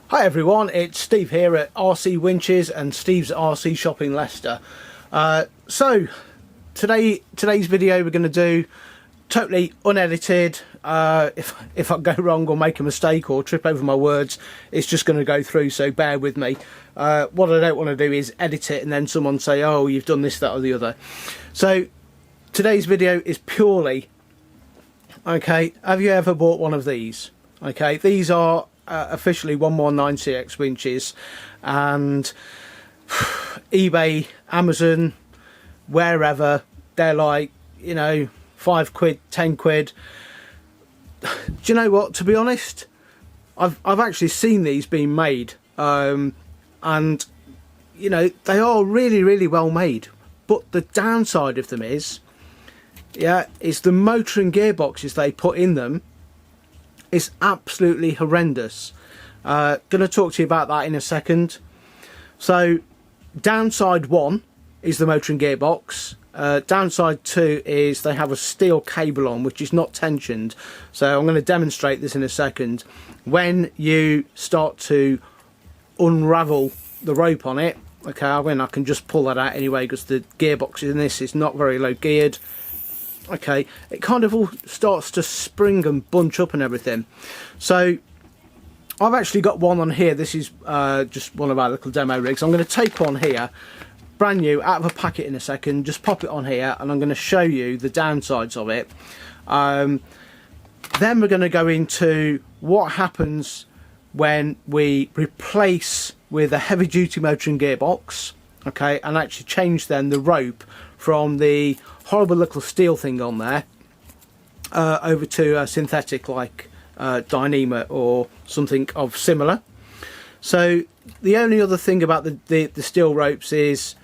Hi everyone, it's Steve here at RC Winches and Steve's RC Shop in Leicester. So today's video we're going to do totally unedited. If I go wrong or make a mistake or trip over my words, it's just going to go through, so bear with me. What I don't want to do is edit it and then someone say, oh, you've done this, that or the other. So today's video is purely, okay, have you ever bought one of these? Okay, these are officially 119CX winches, and eBay, Amazon, wherever, they're like, you know, 5 quid, 10 quid. Do you know what, to be honest, I've actually seen these being made, and you know, they are really well made, but the downside of them is the motor and gearboxes they put in them is absolutely horrendous. Going to talk to you about that in a second. So downside 1 is the motor and gearbox. Downside 2 is they have a steel cable on which is not tensioned. So I'm going to demonstrate this in a second. When you start to unravel the rope on it, okay, I can just pull that out anyway because the gearbox in this is not very low geared. Okay, it kind of all starts to spring and bunch up and everything. So I've actually got one on here. This is just one of our little demo rigs. I'm going to take one here, brand new, out of a packet in a second, just pop it on here, and I'm going to show you the downsides of it. Then we're going to go into what happens when we replace with a heavy duty motor and gearbox, okay, and actually change then the rope from the horrible little steel thing on there over to a synthetic like Dyneema or something of similar. So the only other thing about the steel ropes is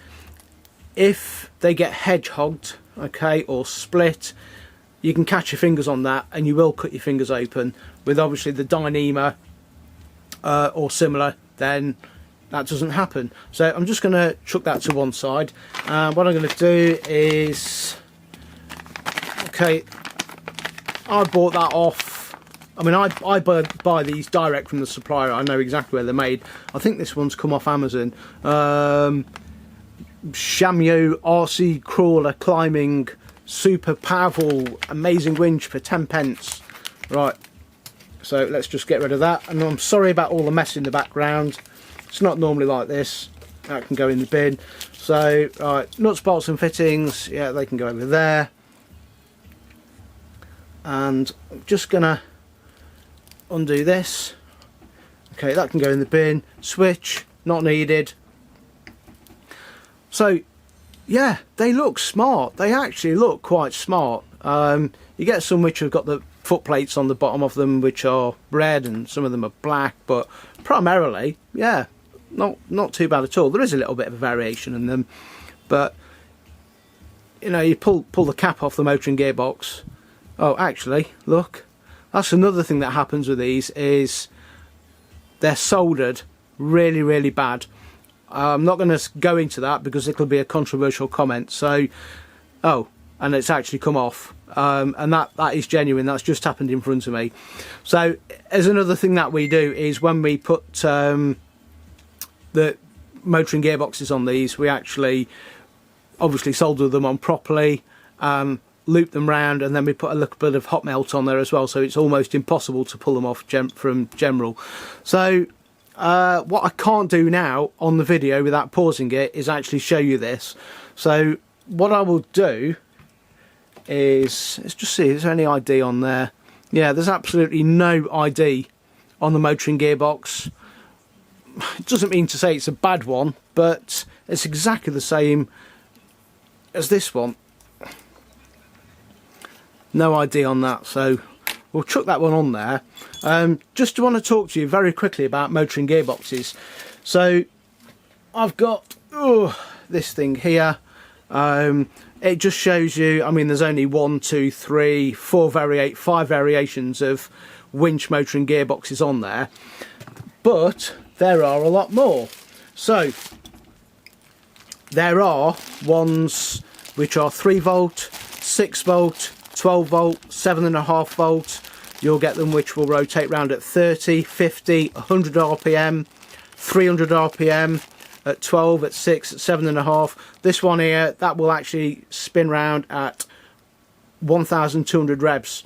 if they get hedgehogged, okay, or split, you can catch your fingers on that and you will cut your fingers open. With obviously the Dyneema or similar, then that doesn't happen. So I'm just going to chuck that to one side. What I'm going to do is, okay, I bought that off. I mean, I buy these direct from the supplier. I know exactly where they're made. I think this one's come off Amazon. Shamyo RC crawler climbing super powerful amazing winch for 10 pence. Right, so let's just get rid of that. And I'm sorry about all the mess in the background. It's not normally like this. That can go in the bin. So, right, nuts, bolts and fittings, yeah, they can go over there. And I'm just gonna undo this. Okay, that can go in the bin. Switch, not needed. So, yeah, they look smart. They actually look quite smart. You get some which have got the foot plates on the bottom of them which are red, and some of them are black, but primarily, yeah, not too bad at all. There is a little bit of a variation in them, but you know, you pull the cap off the motor and gearbox. Oh, actually, look, that's another thing that happens with these, is they're soldered really bad. I'm not going to go into that because it'll be a controversial comment. So, oh, and it's actually come off, and that is genuine. That's just happened in front of me. So as another thing that we do is when we put the motor and gearboxes on these, we actually obviously solder them on properly, loop them round, and then we put a little bit of hot melt on there as well, so it's almost impossible to pull them off from general. So what I can't do now on the video without pausing it is actually show you this. So what I will do is, let's just see, is there any ID on there? Yeah, there's absolutely no ID on the motor and gearbox. It doesn't mean to say it's a bad one, but it's exactly the same as this one. No ID on that, so we'll chuck that one on there. Just want to talk to you very quickly about motor and gearboxes. So I've got this thing here. It just shows you, I mean, there's only 1, 2, 3, 4 5 variations of winch, motor and gearboxes on there, but there are a lot more. So there are ones which are 3 volt, 6 volt, 12 volt, 7.5 volt, you'll get them which will rotate round at 30, 50, 100 RPM, 300 RPM, at 12, at 6, at 7.5. This one here, that will actually spin round at 1,200 revs.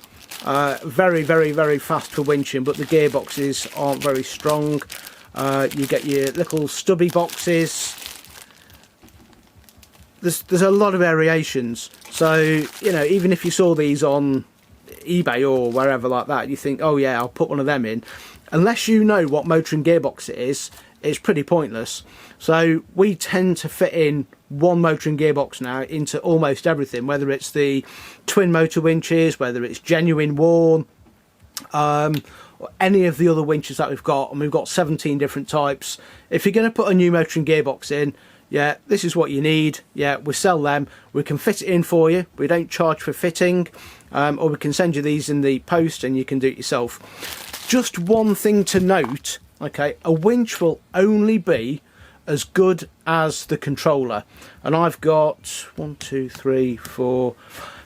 Very, very, very fast for winching, but the gearboxes aren't very strong. You get your little stubby boxes. There's a lot of variations. So, you know, even if you saw these on eBay or wherever like that, you think, oh yeah, I'll put one of them in. Unless you know what motor and gearbox it is, it's pretty pointless. So we tend to fit in one motor and gearbox now into almost everything, whether it's the twin motor winches, whether it's genuine worn, or any of the other winches that we've got, and we've got 17 different types. If you're going to put a new motor and gearbox in, yeah, this is what you need. Yeah, we sell them. We can fit it in for you. We don't charge for fitting, or we can send you these in the post and you can do it yourself. Just one thing to note, okay, a winch will only be as good as the controller. And I've got 1, 2, 3, 4,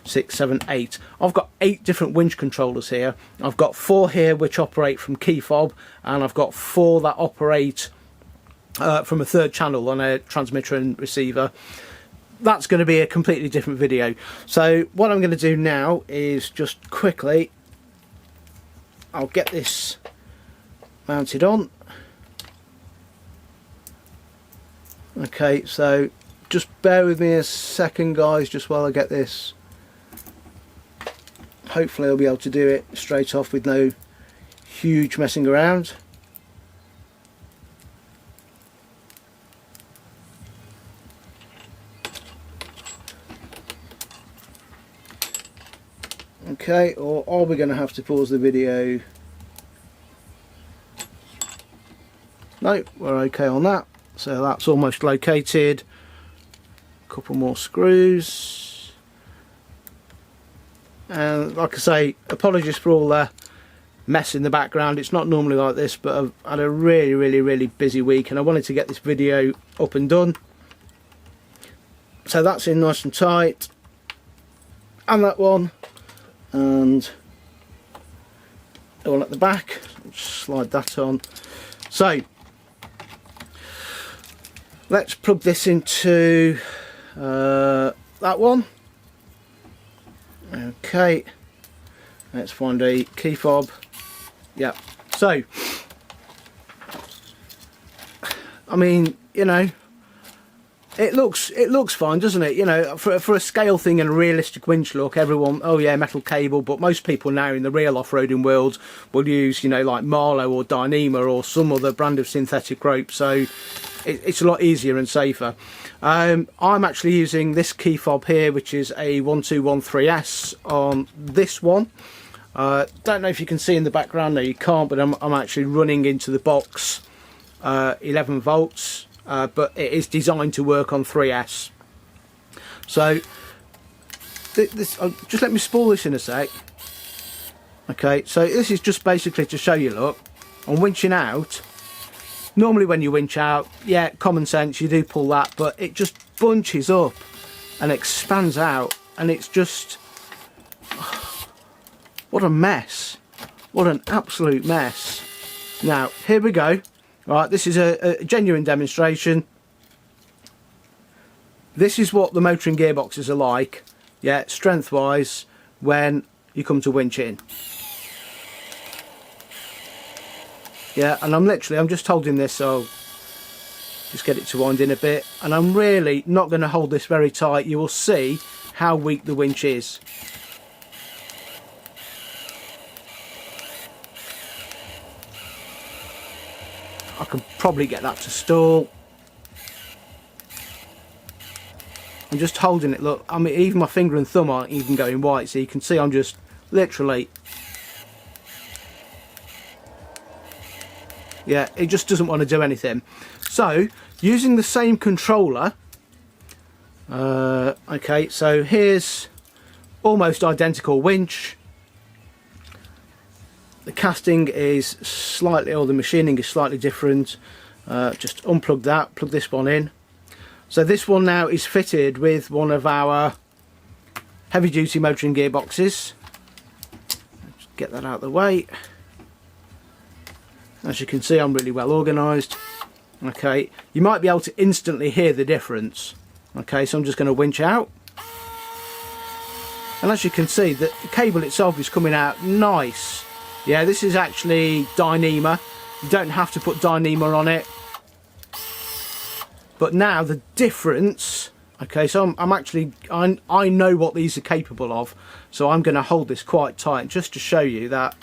6, 7, 8. I've got 8 different winch controllers here. I've got 4 here which operate from key fob, and I've got 4 that operate from a third channel on a transmitter and receiver. That's going to be a completely different video. So what I'm going to do now is just quickly, I'll get this mounted on. Okay, so just bear with me a second guys, just while I get this. Hopefully I'll be able to do it straight off with no huge messing around. Okay, or are we going to have to pause the video? No, we're okay on that. So that's almost located. A couple more screws. And like I say, apologies for all the mess in the background. It's not normally like this, but I've had a really busy week and I wanted to get this video up and done. So that's in nice and tight. And that one. And the one at the back, slide that on. So let's plug this into that one. Okay, let's find a key fob. Yeah, so I mean, you know, it looks fine, doesn't it? You know, for a scale thing and a realistic winch look, everyone, oh yeah, metal cable, but most people now in the real off-roading world will use, you know, like Marlow or Dyneema or some other brand of synthetic rope, so it's a lot easier and safer. I'm actually using this key fob here, which is a 1213S on this one. Don't know if you can see in the background, no you can't, but I'm actually running into the box 11 volts. But it is designed to work on 3S. So this, just let me spool this in a sec. Okay, so this is just basically to show you, look, on winching out. Normally when you winch out, yeah, common sense, you do pull that, but it just bunches up and expands out, and it's just, what a mess. What an absolute mess. Now, here we go. Right, this is a genuine demonstration. This is what the motor and gearboxes are like, yeah, strength wise, when you come to winch in. Yeah, and I'm just holding this, so just get it to wind in a bit, and I'm really not going to hold this very tight. You will see how weak the winch is. I can probably get that to stall. I'm just holding it, look, I mean even my finger and thumb aren't even going white, so you can see I'm just literally, yeah, it just doesn't want to do anything. So using the same controller, okay, so here's almost identical winch. The casting is slightly, or the machining is slightly different. Just unplug that, plug this one in. So this one now is fitted with one of our heavy duty motor and gearboxes. Just get that out of the way. As you can see, I'm really well organised. Okay, you might be able to instantly hear the difference. Okay, so I'm just going to winch out. And as you can see, the cable itself is coming out nice. Yeah, this is actually Dyneema. You don't have to put Dyneema on it. But now the difference... Okay, so I know what these are capable of. So I'm going to hold this quite tight just to show you that...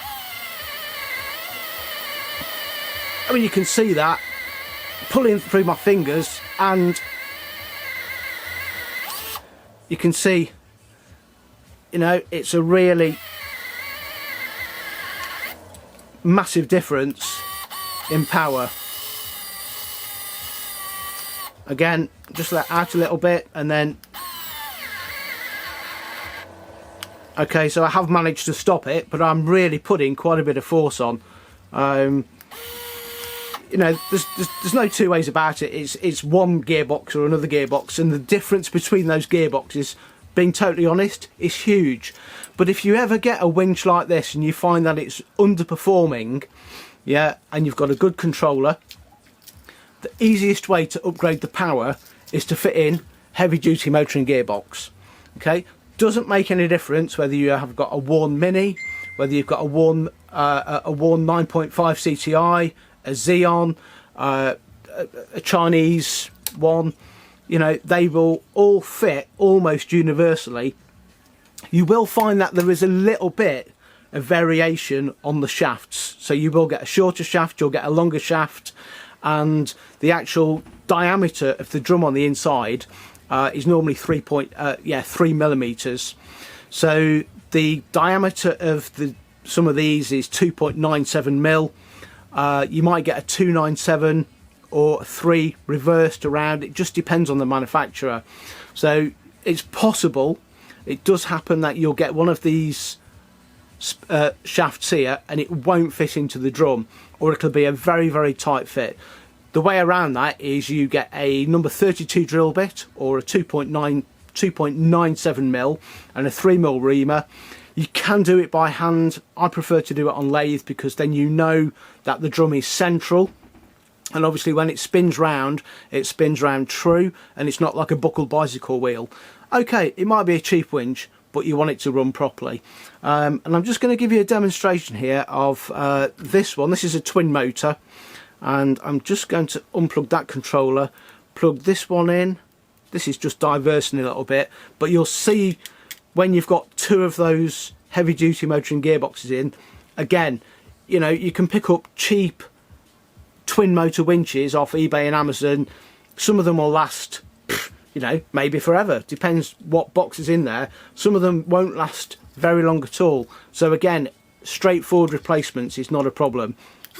I mean, you can see that pulling through my fingers, and you can see, you know, it's a really massive difference in power. Again, just let out a little bit, and then okay, so I have managed to stop it, but I'm really putting quite a bit of force on. You know, there's no two ways about it. It's one gearbox or another gearbox, and the difference between those gearboxes, being totally honest, is huge. But if you ever get a winch like this and you find that it's underperforming, yeah, and you've got a good controller, the easiest way to upgrade the power is to fit in heavy duty motoring gearbox. Okay, doesn't make any difference whether you have got a Warn Mini, whether you've got a Warn 9.5 CTI, a Xeon, a Chinese one. You know, they will all fit almost universally. You will find that there is a little bit of variation on the shafts, so you will get a shorter shaft, you'll get a longer shaft, and the actual diameter of the drum on the inside is normally 3 millimeters. So the diameter of some of these is 2.97 mil. You might get a 297 or a 3 reversed around. It just depends on the manufacturer. So it's possible, it does happen, that you'll get one of these shafts here and it won't fit into the drum, or it'll be a very, very tight fit. The way around that is you get a number 32 drill bit or a 2.97 mil and a 3 mil reamer. You can do it by hand. I prefer to do it on lathe because then you know that the drum is central, and obviously when it spins round true, and it's not like a buckled bicycle wheel. Okay, it might be a cheap winch, but you want it to run properly. And I'm just going to give you a demonstration here of this one. This is a twin motor, and I'm just going to unplug that controller, plug this one in. This is just diversing a little bit, but you'll see when you've got two of those heavy duty motoring gearboxes in, again, you know, you can pick up cheap twin motor winches off eBay and Amazon. Some of them will last, you know, maybe forever. Depends what box is in there. Some of them won't last very long at all. So again, straightforward replacements is not a problem.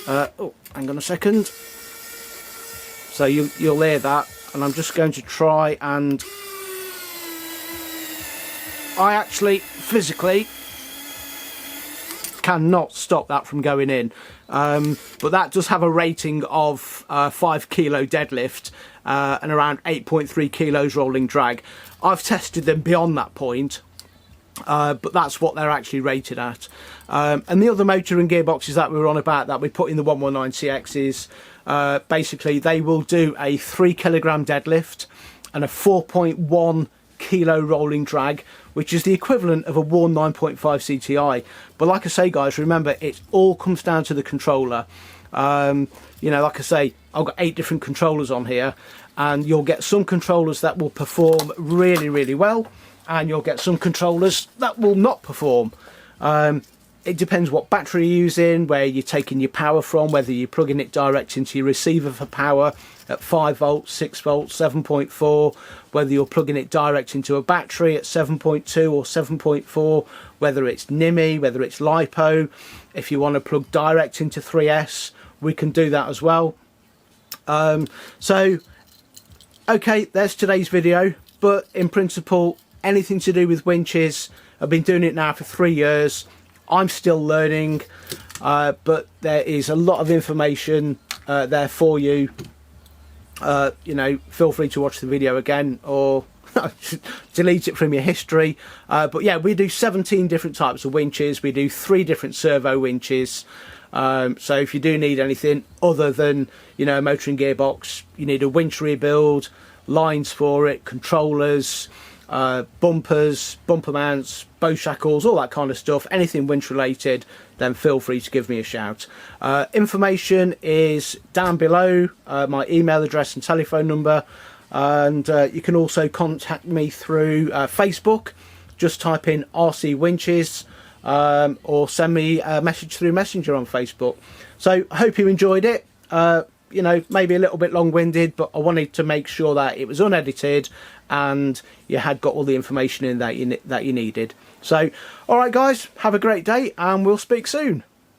Oh, hang on a second. So you'll hear that, and I'm just going to try and... I actually physically cannot stop that from going in, but that does have a rating of 5 kilo deadlift and around 8.3 kilos rolling drag. I've tested them beyond that point, but that's what they're actually rated at. And the other motor and gearboxes that we were on about, that we put in the 119CXs, basically they will do a 3 kilogram deadlift and a 4.1 kilo rolling drag, which is the equivalent of a Warn 9.5 CTI. But like I say, guys, remember, it all comes down to the controller. You know, like I say, I've got 8 different controllers on here, and you'll get some controllers that will perform really, really well, and you'll get some controllers that will not perform. It depends what battery you're using, where you're taking your power from, whether you're plugging it direct into your receiver for power at 5 volts, 6 volts, 7.4, whether you're plugging it direct into a battery at 7.2 or 7.4, whether it's NIMI, whether it's LiPo. If you want to plug direct into 3S, we can do that as well. So, okay, there's today's video, but in principle, anything to do with winches, I've been doing it now for 3 years. I'm still learning, but there is a lot of information there for you. You know, feel free to watch the video again, or delete it from your history. But yeah, we do 17 different types of winches. We do 3 different servo winches. So if you do need anything other than, you know, a motor and gearbox, you need a winch rebuild, lines for it, controllers, bumpers, bumper mounts, bow shackles, all that kind of stuff, anything winch related, then feel free to give me a shout. Information is down below, my email address and telephone number, and you can also contact me through Facebook. Just type in RC Winches, or send me a message through Messenger on Facebook. So I hope you enjoyed it. You know, maybe a little bit long-winded, but I wanted to make sure that it was unedited and you had got all the information in that you needed. So, all right, guys, have a great day, and we'll speak soon.